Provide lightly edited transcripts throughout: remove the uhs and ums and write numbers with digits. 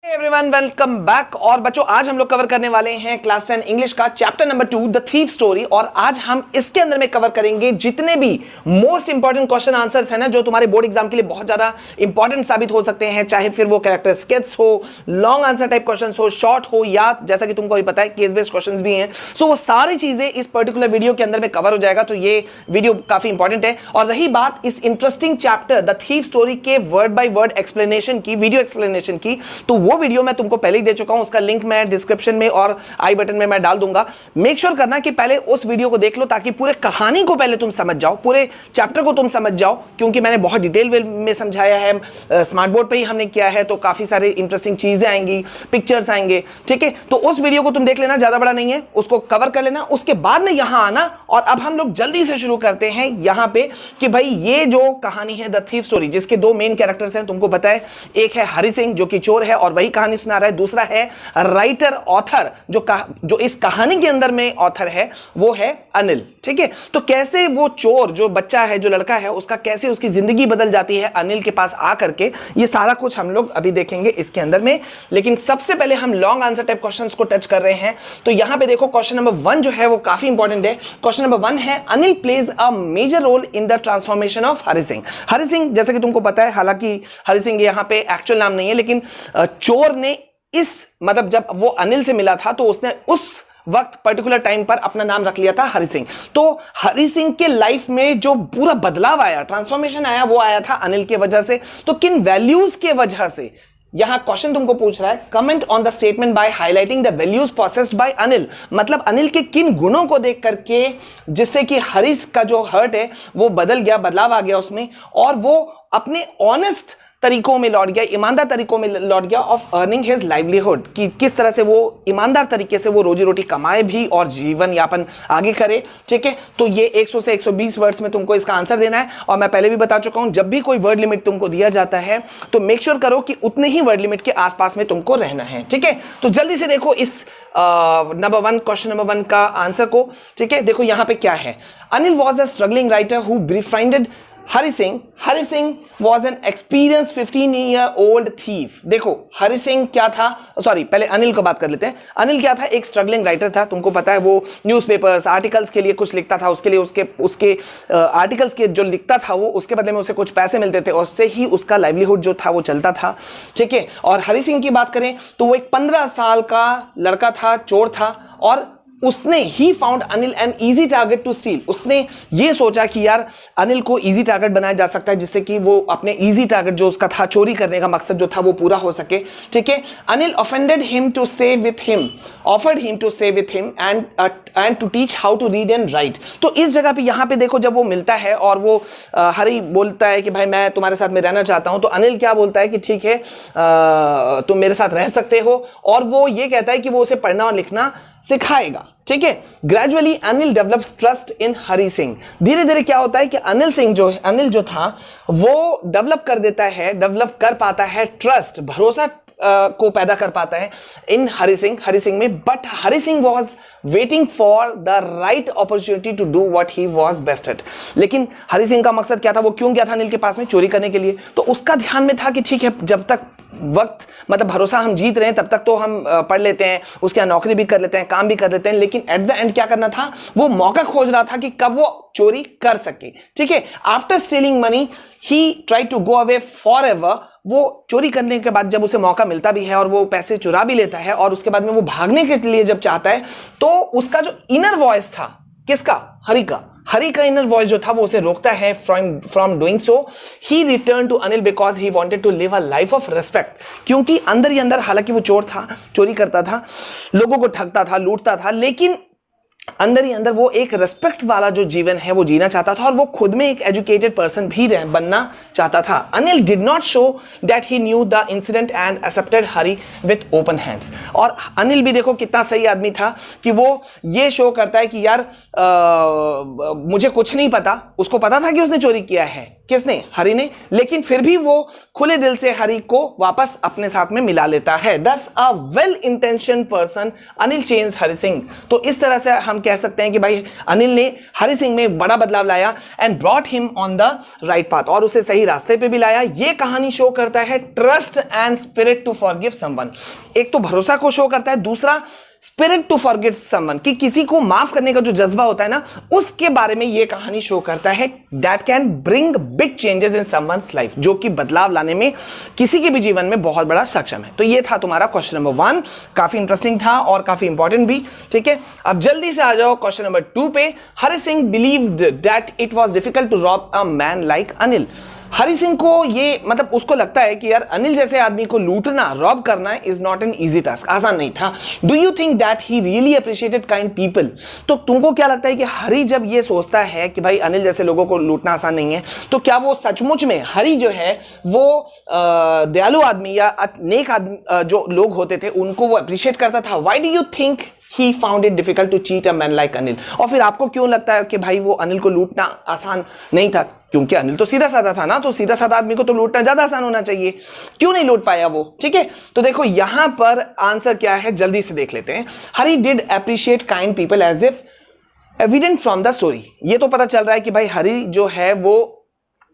Everyone welcome back. और बच्चों आज हम लोग कवर करने वाले हैं क्लास 10 इंग्लिश का chapter number 2 the thief story. और आज हम इसके अंदर में कवर करेंगे जितने भी मोस्ट इंपॉर्टेंट क्वेश्चन आंसर्स हैं ना, जो तुम्हारे बोर्ड एग्जाम के लिए बहुत ज्यादा इंपॉर्टेंट साबित हो सकते हैं, चाहे फिर वो कैरेक्टर स्केच हो, लॉन्ग आंसर टाइप क्वेश्चन हो, शॉर्ट हो, या जैसा कि तुमको भी पता है केस बेस्ड क्वेश्चन भी हैं। सो वो सारी चीजें इस पर्टिकुलर वीडियो के अंदर में कवर हो जाएगा, तो ये वीडियो काफी इंपॉर्टेंट है। और रही बात इस interesting chapter the thief story के वर्ड बाय वर्ड एक्सप्लेनेशन की, वीडियो एक्सप्लेनेशन की, तो वो वीडियो मैं तुमको पहले ही दे चुका हूं। उसका लिंक मैं डिस्क्रिप्शन में और आई बटन में मैं डाल दूंगा। मेक श्योर करना कि पहले उस वीडियो को देख लो ताकि पूरे कहानी को पहले तुम समझ जाओ, पूरे चैप्टर को तुम समझ जाओ, क्योंकि मैंने बहुत डिटेल में समझाया है। स्मार्ट बोर्ड पे ही हमने किया है, तो काफी सारे इंटरेस्टिंग चीजें आएंगी, पिक्चर्स आएंगे, ठीक है। तो उस वीडियो को तुम देख लेना, ज्यादा बड़ा नहीं है, उसको कवर कर लेना। उसके बाद में यहां आना और अब हम लोग जल्दी से शुरू करते हैं यहां पे कि भाई ये जो कहानी है द थीफ स्टोरी, जिसके दो मेन कैरेक्टर्स हैं, तुमको पता है, एक है हरि सिंह जो कि चोर है और वही कहानी सुना रहा है, दूसरा है राइटर ऑथर जो इस कहानी के अंदर में ऑथर है, वो है अनिल, ठीक है। तो कैसे वो चोर जो बच्चा है, जो लड़का है, उसका कैसे उसकी जिंदगी बदल जाती है अनिल के पास आकर के, ये सारा कुछ हम लोग अभी देखेंगे इसके अंदर में। लेकिन सबसे पहले हम लॉन्ग आंसर टाइप क्वेश्चंस को टच कर रहे हैं। तो यहां पे देखो क्वेश्चन नंबर 1 जो है वो काफी इंपॉर्टेंट है। क्वेश्चन नंबर 1 है Anil plays a major role in the transformation of Hari Singh. Hari Singh जैसे कि तुमको पता है, हालांकि हरि सिंह यहां पे एक्चुअल नाम नहीं है, लेकिन चोर ने इस मतलब जब वो अनिल से मिला था तो उसने उस वक्त पर्टिकुलर टाइम पर अपना नाम रख लिया था हरि सिंह। तो हरि सिंह के लाइफ में जो पूरा बदलाव आया, ट्रांसफॉर्मेशन आया, वो आया था अनिल के वजह से। तो किन वैल्यूज के वजह से, यहां क्वेश्चन तुमको पूछ रहा है, comment on the statement by highlighting the values possessed bye Anil. मतलब अनिल के किन गुणों को देख करके जिससे कि हरीश का जो हर्ट है वो बदल गया, बदलाव आ गया उसमें, और वो अपने ऑनेस्ट तरीकों में लौट गया, ईमानदार तरीकों में लौट गया ऑफ अर्निंग हिज लाइवलीहुड, कि किस तरह से वो ईमानदार तरीके से वो रोजी रोटी कमाए भी और जीवन यापन आगे करे, ठीक है। तो ये 100 से 120 वर्ड्स में तुमको इसका आंसर देना है। और मैं पहले भी बता चुका हूं, जब भी कोई वर्ड लिमिट तुमको दिया जाता है तो मेक श्योर करो कि उतने ही वर्ड लिमिट के आसपास में तुमको रहना है, ठीक है। तो जल्दी से देखो इस नंबर 1, क्वेश्चन नंबर 1 का आंसर को, ठीक है। देखो यहां पे क्या है, Anil was a struggling writer who befriended Hari Singh was an experience 15-year-old thief। देखो हरि सिंह क्या था, सॉरी पहले अनिल को बात कर लेते हैं। अनिल क्या था, एक स्ट्रगलिंग राइटर था। तुमको पता है वो न्यूज़पेपर्स, आर्टिकल्स के लिए कुछ लिखता था, उसके लिए उसके आर्टिकल्स के जो लिखता था वो, उसके बदले में उसे कुछ पैसे मिलते थे, उससे ही उसका लाइवलीहुड जो था वो चलता था, ठीक है। और हरि सिंह की बात करें तो वो एक 15 साल का लड़का था, चोर था, और उसने ही found Anil an easy target to steal. उसने ये सोचा कि यार अनिल को इजी टारगेट बनाया जा सकता है, जिससे कि वो अपने इजी टारगेट जो उसका था, चोरी करने का मकसद जो था, वो पूरा हो सके, ठीक है। Anil offended him to stay with him, offered him to stay with him and to teach how to read and write. तो इस जगह पे यहाँ पे देखो, जब वो मिलता है और वो हरी बोलता है कि भाई मैं तुम्हारे साथ में रहना चाहता हूं, तो अनिल क्या बोलता है कि ठीक है तुम मेरे साथ रह सकते हो, और वो ये कहता है कि वो उसे पढ़ना और लिखना सिखाएगा, ठीक है। Gradually Anil develops trust in Hari Singh. धीरे धीरे क्या होता है कि अनिल जो था वो डेवलप कर पाता है ट्रस्ट, भरोसा को पैदा कर पाता है इन हरि सिंह में। But Hari Singh was waiting for the right opportunity to do what he was best at. लेकिन हरि सिंह का मकसद क्या था, वो क्यों गया था अनिल के पास में, चोरी करने के लिए। तो उसका ध्यान में था कि ठीक है, जब तक वक्त मतलब भरोसा हम जीत रहे हैं तब तक तो हम पढ़ लेते हैं, उसके यहाँ नौकरी भी कर लेते हैं, काम भी कर लेते हैं। लेकिन एट द एंड क्या करना था, वो मौका खोज रहा था कि कब वो चोरी कर सके, ठीक है। After stealing money he try to go away for ever. वो चोरी करने के बाद जब उसे मौका मिलता भी है और वो पैसे चुरा भी लेता है, और उसके बाद में वो भागने के लिए जब चाहता है, तो उसका जो इनर वॉइस था, किसका, हरि का इनर वॉइस जो था वो उसे रोकता है from doing so. He return to Anil because he wanted to live a life of respect. क्योंकि अंदर ही अंदर, हालांकि वो चोर था, चोरी करता था, लोगों को ठगता था, लूटता था, लेकिन अंदर ही अंदर वो एक रेस्पेक्ट वाला जो जीवन है वो जीना चाहता था, और वो खुद में एक एजुकेटेड पर्सन भी बनना चाहता था। Anil did not show that he new the incident and accepted Hari with open hands. और अनिल भी देखो कितना सही आदमी था कि वो ये शो करता है कि यार मुझे कुछ नहीं पता। उसको पता था कि उसने चोरी किया है, किसने, हरि ने, लेकिन फिर भी वो खुले दिल से हरि को वापस अपने साथ में मिला लेता है। दस a well intention person Anil changed Hari Singh. तो इस तरह से हम कह सकते हैं कि भाई अनिल ने हरि सिंह में बड़ा बदलाव लाया and brought him on the right path, और उसे सही रास्ते पे भी लाया। ये कहानी शो करता है trust and spirit to forgive someone. एक तो भरोसा को शो करता है, दूसरा स्पिरिट टू फॉरगिव समवन, कि किसी को माफ करने का जो जज्बा होता है ना, उसके बारे में ये कहानी शो करता है। That can bring big changes in someone's life, जो कि बदलाव लाने में किसी के भी जीवन में बहुत बड़ा सक्षम है। तो ये था तुम्हारा क्वेश्चन नंबर 1, काफी इंटरेस्टिंग था और काफी इंपॉर्टेंट भी। ठीक है, अब जल्दी से आ जाओ क्वेश्चन नंबर 2 पे। Hari Singh believed that it was difficult to rob a man like Anil. Hari Singh को ये मतलब उसको लगता है कि यार अनिल जैसे आदमी को लूटना, रॉब करना is not an easy task, आसान नहीं था। Do you think that he really appreciated kind people? तो तुमको क्या लगता है कि हरि जब ये सोचता है कि भाई अनिल जैसे लोगों को लूटना आसान नहीं है, तो क्या वो सचमुच में हरि जो है वो दयालु आदमी या नेक आदमी जो लोग होते थे उनको वो अप्रिशिएट करता था? Why do you think he found it difficult to cheat a man like Anil? और फिर आपको क्यों लगता है कि भाई वो अनिल को लूटना आसान नहीं था? क्योंकि अनिल तो सीधा साधा था ना, तो सीधा साधा आदमी को तो लूटना ज्यादा आसान होना चाहिए, क्यों नहीं लूट पाया वो? ठीक है, तो देखो यहां पर आंसर क्या है, जल्दी से देख लेते हैं। Hari did appreciate kind people as if evident from the story. ये तो पता चल रहा है कि भाई हरि जो है वो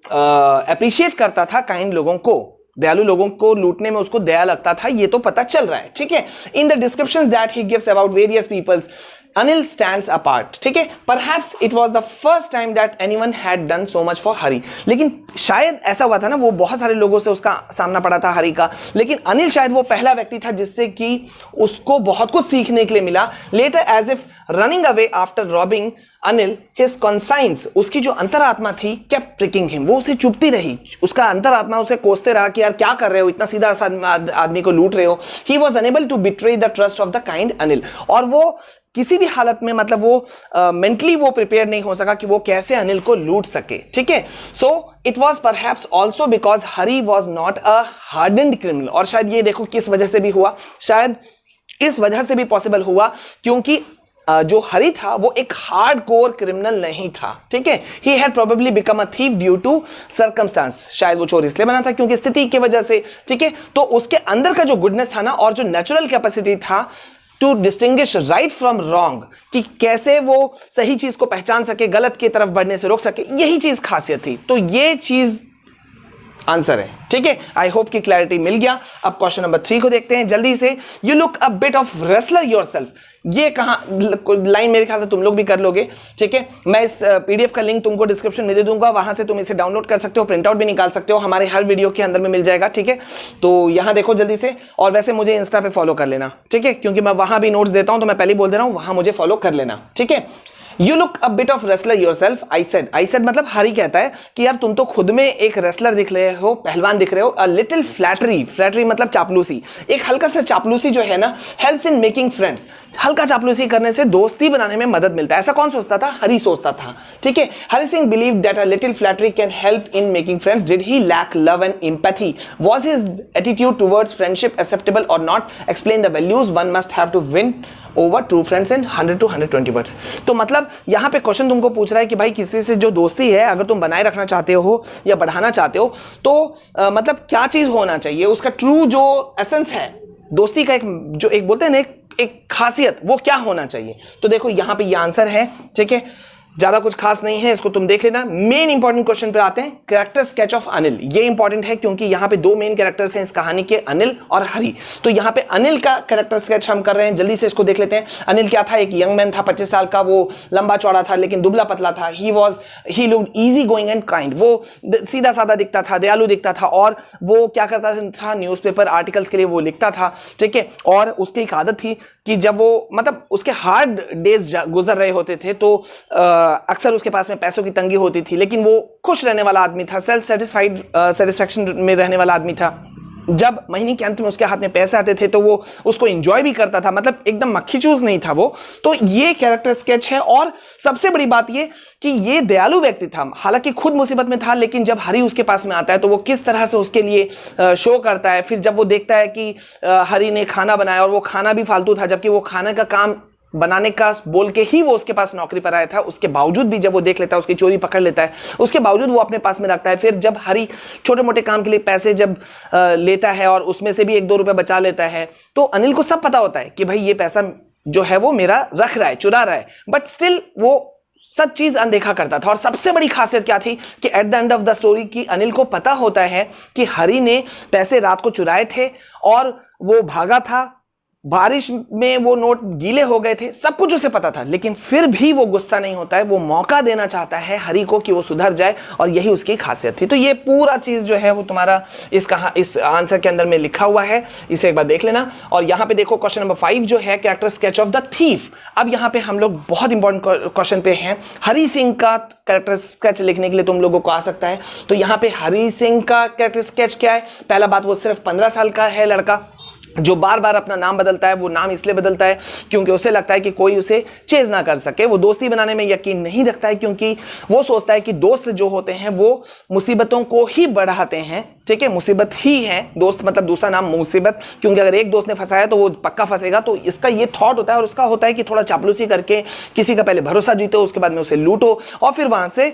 अप्रिशिएट करता था काइंड लोगों को, दयालु लोगों को लूटने में उसको दया लगता था, ये तो पता चल रहा है। ठीक है, in the descriptions that he gives about various peoples Anil stands apart. ठीक है, perhaps it was the first time that anyone had done so much for Hari. लेकिन शायद ऐसा हुआ था ना, वो बहुत सारे लोगों से उसका सामना पड़ा था हरि का, लेकिन अनिल शायद वो पहला व्यक्ति था जिससे कि उसको बहुत कुछ सीखने के लिए मिला। Later as if running away after robbing Anil, his conscience, उसकी जो अंतरात्मा थी, केप्ट प्रिकिंग हिम, वो उसे चुभती रही, उसका अंतरात्मा उसे कोसते रहा कि यार क्या कर रहे हो, इतना सीधा आदमी को लूट रहे हो। He was unable to betray the trust of the kind Anil, और वो किसी भी हालत में मतलब वो मेंटली वो प्रिपेयर नहीं हो सका कि वो कैसे अनिल को लूट सके। ठीक है, so it was perhaps also because Hari was not a hardened criminal. और शायद ये देखो किस वजह से भी हुआ, शायद इस वजह से भी पॉसिबल हुआ क्योंकि जो हरि था वो एक हार्ड कोर क्रिमिनल नहीं था। ठीक है, he had probably become a thief due to circumstances, शायद वो चोर इसलिए बना था क्योंकि स्थिति की वजह से। ठीक है, तो उसके अंदर का जो गुडनेस था ना, और जो नेचुरल कैपेसिटी था to distinguish right from wrong, कि कैसे वो सही चीज को पहचान सके, गलत की तरफ बढ़ने से रोक सके, यही चीज खासियत थी। तो ये चीज आंसर है। ठीक है, आई होप की क्लैरिटी मिल गया। अब क्वेश्चन नंबर 3 को देखते हैं जल्दी से। You look a bit of wrestler yourself, ये कहां लाइन मेरे ख्याल से तुम लोग भी कर लोगे। ठीक है, मैं इस पीडीएफ का लिंक तुमको डिस्क्रिप्शन में दे दूंगा, वहां से तुम इसे डाउनलोड कर सकते हो, प्रिंट आउट भी निकाल सकते हो, हमारे हर वीडियो के अंदर में मिल जाएगा। ठीक है, तो यहां देखो जल्दी से, और वैसे मुझे इंस्टा पे फॉलो कर लेना। ठीक है, क्योंकि मैं वहां भी नोट्स देता हूं, तो मैं पहले बोल दे रहा हूं, वहां मुझे फॉलो कर लेना। ठीक है, you look a bit of wrestler yourself, I said मतलब हरि कहता है कि यार तुम तो खुद में एक रेसलर दिख रहे हो, पहलवान दिख रहे हो। अ लिटिल फ्लैटरी मतलब चापलूसी, एक हल्का सा चापलूसी जो है ना, हेल्प्स इन मेकिंग फ्रेंड्स, हल्का चापलूसी करने से दोस्ती बनाने में मदद मिलता है। ऐसा कौन सोचता था? हरि सोचता था। ठीक है, Hari Singh believe that a little flattery can help in making friends. Did he lack love and empathy? Was his attitude towards friendship acceptable और not? Explain the values one must have to win over true friends in 100 to 120 words. तो मतलब यहां पे question तुमको पूछ रहा है कि भाई किसी से जो दोस्ती है अगर तुम बनाए रखना चाहते हो या बढ़ाना चाहते हो, तो मतलब क्या चीज होना चाहिए, उसका ट्रू जो एसेंस है दोस्ती का, एक बोलते हैं ना एक खासियत, वो क्या होना चाहिए? तो देखो यहां पे ये आंसर है। ठीक है, ज्यादा कुछ खास नहीं है, इसको तुम देख लेना। मेन इंपॉर्टेंट क्वेश्चन पे आते हैं, कैरेक्टर स्केच ऑफ अनिल। ये इंपॉर्टेंट है क्योंकि यहां पे दो मेन कैरेक्टर्स हैं इस कहानी के, अनिल और हरि। तो यहां पे अनिल का कैरेक्टर स्केच हम कर रहे हैं, जल्दी से इसको देख लेते हैं। अनिल क्या था? एक यंग मैन था, 25 साल का, वो लंबा चौड़ा था लेकिन दुबला पतला था। He looked easy going and kind, वो सीधा साधा दिखता था, दयालु दिखता था, और वो क्या करता था, न्यूज़पेपर आर्टिकल्स के लिए वो लिखता था। ठीक है, और उसकी एक आदत थी कि जब वो मतलब उसके हार्ड डेज गुजर रहे होते थे तो अक्सर उसके पास में पैसों की तंगी होती थी, लेकिन वो खुश रहने वाला आदमी था, सेल्फ सेटिस्फैक्शन में रहने वाला आदमी था। जब महीने के अंत में उसके हाथ में पैसे आते थे तो वो उसको एंजॉय भी करता था, मतलब एकदम मक्खी चूज नहीं था वो। तो ये कैरेक्टर स्केच है। और सबसे बड़ी बात ये कि ये दयालु व्यक्ति था, हालांकि खुद मुसीबत में था, लेकिन जब हरि उसके पास में आता है तो वो किस तरह से उसके लिए शो करता है। फिर जब वो देखता है कि हरि ने खाना बनाया और वो खाना भी फालतू था, जबकि वो खाने का काम बनाने का बोल के ही वो उसके पास नौकरी पर आया था, उसके बावजूद भी जब वो देख लेता है, उसकी चोरी पकड़ लेता है, उसके बावजूद वो अपने पास में रखता है। फिर जब हरि छोटे मोटे काम के लिए पैसे जब लेता है और उसमें से भी 1-2 रुपए बचा लेता है, तो अनिल को सब पता होता है कि भाई ये पैसा जो है वो मेरा रख रहा है, चुरा रहा है, बट स्टिल वो सब चीज अनदेखा करता था। और सबसे बड़ी खासियत क्या थी कि at the end of the story कि अनिल को पता होता है कि हरी ने पैसे रात को चुराए थे और वो भागा था, बारिश में वो नोट गीले हो गए थे, सब कुछ उसे पता था, लेकिन फिर भी वो गुस्सा नहीं होता है, वो मौका देना चाहता है हरी को कि वो सुधर जाए, और यही उसकी खासियत थी। तो ये पूरा चीज जो है वो तुम्हारा इस आंसर के अंदर में लिखा हुआ है, इसे एक बार देख लेना। और यहां पे देखो क्वेश्चन नंबर 5 जो है character sketch of the thief. अब यहां पे हम लोग बहुत इंपॉर्टेंट क्वेश्चन पे हैं। हरी सिंह का कैरेक्टर स्केच लिखने के लिए तुम लोगों को आ सकता है। तो यहां पे हरी सिंह का कैरेक्टर स्केच क्या है? पहला बात, वो सिर्फ 15 साल का है लड़का जो बार बार अपना नाम बदलता है। वो नाम इसलिए बदलता है क्योंकि उसे लगता है कि कोई उसे चेज ना कर सके। वो दोस्ती बनाने में यकीन नहीं रखता है क्योंकि वो सोचता है कि दोस्त जो होते हैं वो मुसीबतों को ही बढ़ाते हैं। ठीक है, मुसीबत ही है दोस्त, मतलब दूसरा नाम मुसीबत, क्योंकि अगर एक दोस्त ने फंसाया तो वो पक्का फंसेगा। तो इसका ये थॉट होता है, और उसका होता है कि थोड़ा चापलूसी करके किसी का पहले भरोसा जीतो, उसके बाद में उसे लूटो और फिर वहां से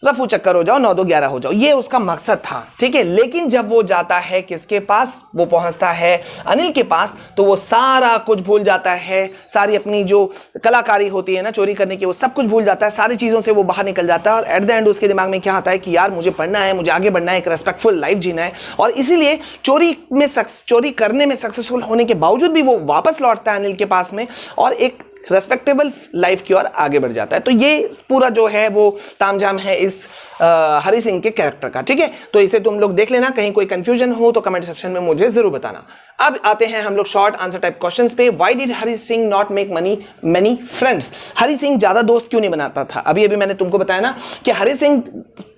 रफू चक्कर हो जाओ, 9-2-11 हो जाओ। ये उसका मकसद था। ठीक है, लेकिन जब वो जाता है किसके पास, वो पहुंचता है अनिल के पास, तो वो सारा कुछ भूल जाता है। सारी अपनी जो कलाकारी होती है ना चोरी करने की, वो सब कुछ भूल जाता है। सारी चीजों से वो बाहर निकल जाता है और एट द एंड उसके दिमाग में क्या आता है कि यार मुझे पढ़ना है, मुझे आगे बढ़ना है, एक रेस्पेक्टफुल लाइफ जीना है। और इसीलिए चोरी करने में सक्सेसफुल होने के बावजूद भी वो वापस लौटता है अनिल के पास में और एक रेस्पेक्टेबल लाइफ की ओर आगे बढ़ जाता है। तो ये पूरा जो है वो तामझाम है इस हरी सिंह के कैरेक्टर का। ठीक है, तो इसे तुम लोग देख लेना, कहीं कोई कंफ्यूजन हो तो कमेंट सेक्शन में मुझे जरूर बताना। अब आते हैं हम लोग शॉर्ट आंसर टाइप क्वेश्चंस पे। Why did Hari Singh not make many friends? Hari Singh ज्यादा दोस्त क्यों नहीं बनाता था? अभी मैंने तुमको बताया ना कि हरी सिंह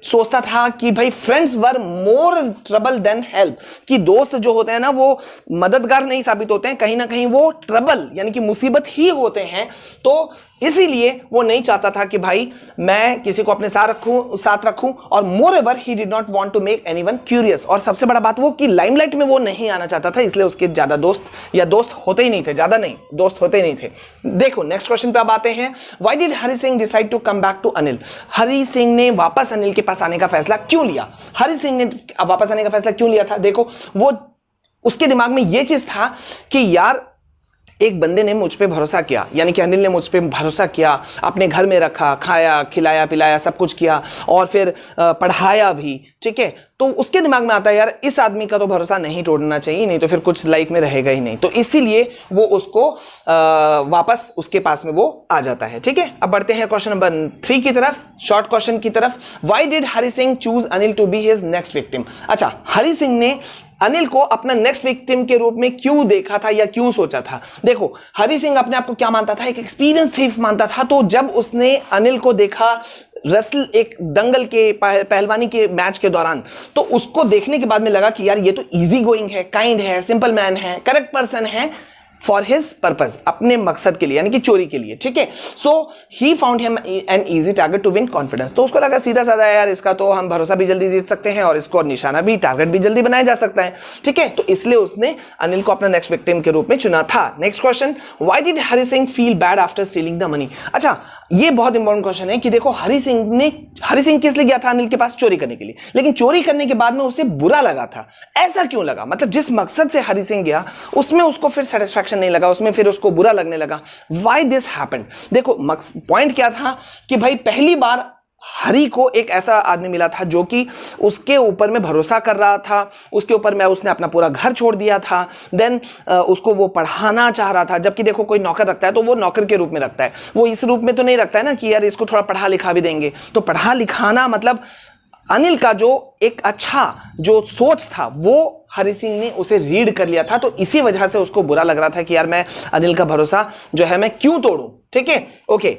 सोचता था कि भाई friends were more trouble than help, कि दोस्त जो होते हैं ना वो मददगार नहीं साबित होते हैं, कहीं ना कहीं वो ट्रबल यानी कि मुसीबत ही होते हैं। तो इसीलिए वो नहीं चाहता था कि भाई मैं किसी को अपने साथ रखूं और moreover he did not want to make anyone curious. और सबसे बड़ा बात वो कि लाइमलाइट में वो नहीं आना चाहता था, इसलिए उसके ज्यादा दोस्त या दोस्त होते ही नहीं थे, ज्यादा नहीं दोस्त होते ही नहीं थे। देखो नेक्स्ट क्वेश्चन पे अब आते हैं। Why did Hari Singh decide to come back to Anil? Hari Singh ने वापस अनिल के पास आने का फैसला क्यों लिया? हरी सिंह ने वापस आने का फैसला क्यों लिया था? देखो वो उसके दिमाग में यह चीज था कि यार एक बंदे ने मुझ पे भरोसा किया, यानी कि अनिल ने मुझ पे भरोसा किया, अपने घर में रखा, खाया खिलाया पिलाया सब कुछ किया और फिर पढ़ाया भी। ठीक है, तो उसके दिमाग में आता है यार इस आदमी का तो भरोसा नहीं तोड़ना चाहिए, नहीं तो फिर कुछ लाइफ में रहेगा ही नहीं। तो इसीलिए वो उसको वापस उसके पास में वो आ जाता है। ठीक है, अब बढ़ते हैं क्वेश्चन नंबर 3 की तरफ, शॉर्ट क्वेश्चन की तरफ। Why did Hari Singh choose Anil to be his next victim? अच्छा, हरी सिंह ने अनिल को अपना नेक्स्ट विक्टिम के रूप में क्यों देखा था या क्यों सोचा था? देखो हरी सिंह अपने आप को क्या मानता था? एक एक्सपीरियंस थीफ मानता था। तो जब उसने अनिल को देखा रेसल एक दंगल के पहलवानी के मैच के दौरान, तो उसको देखने के बाद में लगा कि यार ये तो इजी गोइंग है, काइंड है, सिंपल मैन है, करेक्ट पर्सन है फॉर हिज पर्पज, अपने मकसद के लिए यानी कि चोरी के लिए। ठीक है, so he found him an easy target to win confidence. तो उसको लगा सीधा साधा यार इसका तो हम भरोसा भी जल्दी जीत सकते हैं और इसको निशाना भी, टारगेट भी जल्दी बनाया जा सकता है। ठीक है, तो इसलिए उसने अनिल को अपना नेक्स्ट विक्टिम के रूप में चुना था। Next question, why did Hari Singh feel bad after stealing the money? अच्छा, ये बहुत इंपॉर्टेंट क्वेश्चन है कि देखो हरी सिंह किस लिए गया था अनिल के पास? चोरी करने के लिए, लेकिन चोरी करने के बाद में उसे बुरा लगा था। ऐसा क्यों लगा? मतलब जिस मकसद से हरी सिंह गया उसमें उसको फिर सेटिस्फैक्शन नहीं लगा, उसमें फिर उसको बुरा लगने लगा। Why this happened? देखो पॉइंट क्या था कि भाई पहली बार हरी को एक ऐसा आदमी मिला था जो कि उसके ऊपर में भरोसा कर रहा था, उसके ऊपर में उसने अपना पूरा घर छोड़ दिया था, देन उसको वो पढ़ाना चाह रहा था। जबकि देखो कोई नौकर रखता है तो वो नौकर के रूप में रखता है, वो इस रूप में तो नहीं रखता है ना कि यार इसको थोड़ा पढ़ा लिखा भी देंगे। तो पढ़ा लिखाना मतलब अनिल का जो एक अच्छा जो सोच था वो हरी सिंह ने उसे रीड कर लिया था। तो इसी वजह से उसको बुरा लग रहा था कि यार मैं अनिल का भरोसा जो है मैं क्यों तोड़ूं। ठीक है, okay.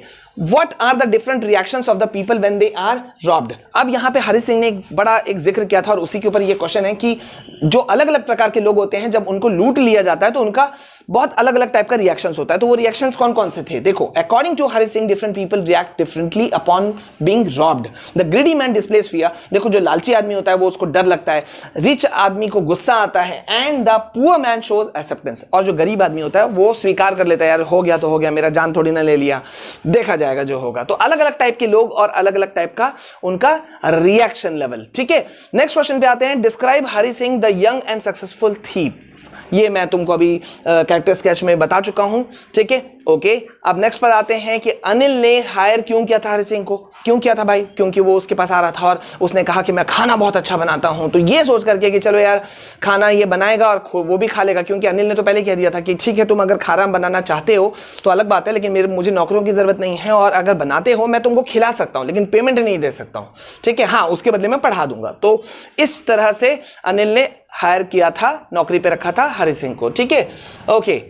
What are the different reactions of the people when they are robbed? अब यहां पे हरी सिंह ने एक जिक्र किया था और उसी के ऊपर ये क्वेश्चन है कि जो अलग अलग प्रकार के लोग होते हैं जब उनको लूट लिया जाता है तो उनका बहुत अलग अलग टाइप का रिएक्शंस होता है। तो वो रिएक्शंस कौन कौन से थे? देखो, according to Hari Singh different people react differently upon being robbed. The greedy man displays fear. देखो जो लालची आदमी होता है वो उसको डर लगता है, रिच आदमी को गुस्सा आता है, and the poor man shows acceptance. और जो गरीब आदमी होता है वो स्वीकार कर लेता है, यार हो गया तो हो गया, मेरा जान थोड़ी ना ले लिया, देखा जाएगा जो होगा। तो अलग अलग टाइप के लोग और अलग अलग टाइप का उनका रिएक्शन लेवल। ठीक है, नेक्स्ट क्वेश्चन पे आते हैं। Describe Hari Singh the young and successful thief. ये मैं तुमको अभी कैरेक्टर स्केच में बता चुका हूं। ठीक है, ओके अब नेक्स्ट पर आते हैं कि अनिल ने हायर क्यों किया था हरि सिंह को। क्यों किया था भाई? क्योंकि वो उसके पास आ रहा था और उसने कहा कि मैं खाना बहुत अच्छा बनाता हूं, तो ये सोच करके कि चलो यार खाना ये बनाएगा और वो भी खा लेगा, क्योंकि अनिल ने तो पहले कह दिया था कि ठीक है तुम अगर खाना बनाना चाहते हो तो अलग बात है, लेकिन मुझे नौकरों की जरूरत नहीं है, और अगर बनाते हो मैं तुमको खिला सकता हूं लेकिन पेमेंट नहीं दे सकता हूं, ठीक है, हाँ उसके बदले में पढ़ा दूंगा। तो इस तरह से अनिल ने हायर किया था, नौकरी पे रखा था हरि सिंह को, ठीक है। ओके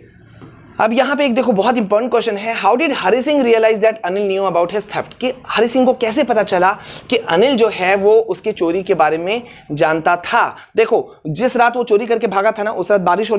अब यहां पे एक देखो बहुत इंपॉर्टेंट क्वेश्चन है, how did Hari Singh realise that Anil knew about his theft, कि हरि सिंह को कैसे पता चला कि अनिल जो है वो उसके चोरी के बारे में जानता था। देखो जिस रात वो चोरी करके भागा था ना, उस रात बारिश हो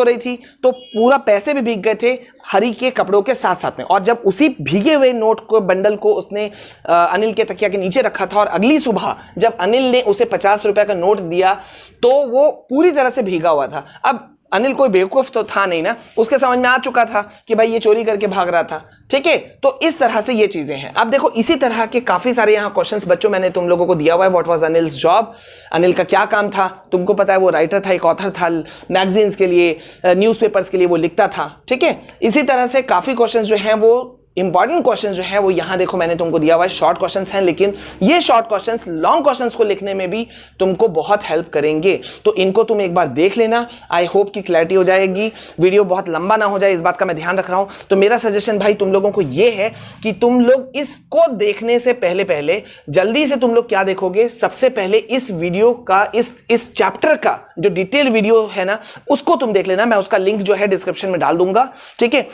रही थी तो पूरा पैसे भी भीग गए थे हरि के कपड़ों के साथ साथ में, और जब उसी भीगे हुए नोट को बंडल को उसने अनिल के तकिया के नीचे रखा था और अगली सुबह जब अनिल ने उसे 50 रुपए का नोट दिया तो वो पूरी तरह से भीगा हुआ था। अब अनिल कोई बेवकूफ तो था नहीं ना, उसके समझ में आ चुका था कि भाई ये चोरी करके भाग रहा था, ठीक है। तो इस तरह से ये चीजें हैं। अब देखो इसी तरह के काफी सारे यहाँ क्वेश्चंस बच्चों मैंने तुम लोगों को दिया हुआ है। What was Anil's job, Anil का क्या काम था, तुमको पता है वो राइटर था, एक ऑथर था, मैगजीन्स के लिए, न्यूज़पेपर्स के लिए वो लिखता था, ठीक है। इसी तरह से काफी क्वेश्चंस जो हैं वो इंपॉर्टेंट क्वेश्चंस जो है वो यहां देखो मैंने तुमको दिया हुआ है, शॉर्ट क्वेश्चंस हैं, लेकिन ये शॉर्ट क्वेश्चंस लॉन्ग क्वेश्चंस को लिखने में भी तुमको बहुत हेल्प करेंगे, तो इनको तुम एक बार देख लेना। आई होप कि क्लैरिटी हो जाएगी, वीडियो बहुत लंबा ना हो जाए, इस बात का मैं ध्यान रख रहा हूं। तो मेरा सजेशन भाई तुम लोगों को ये है कि तुम लोग इसको देखने से पहले जल्दी से तुम लोग क्या देखोगे, सबसे पहले इस वीडियो का इस चैप्टर का जो डिटेल वीडियो है ना उसको तुम देख लेना, मैं उसका लिंक जो है डिस्क्रिप्शन में डाल दूंगा, ठीक है।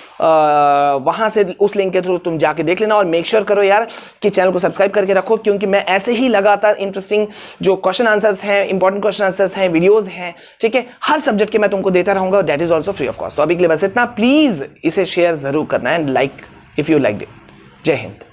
वहां से उस लिंक के थ्रू तुम जाके देख लेना, और मेक श्योर करो यार कि चैनल को सब्सक्राइब करके रखो, क्योंकि मैं ऐसे ही लगातार इंटरेस्टिंग जो क्वेश्चन आंसर्स हैं, इंपॉर्टेंट क्वेश्चन आंसर्स हैं, वीडियोस हैं, ठीक है, हर सब्जेक्ट के मैं तुमको देता रहूंगा, that is also free of cost. तो अभी के लिए बस इतना, प्लीज इसे शेयर जरूर करना and like if you like it. जय हिंद।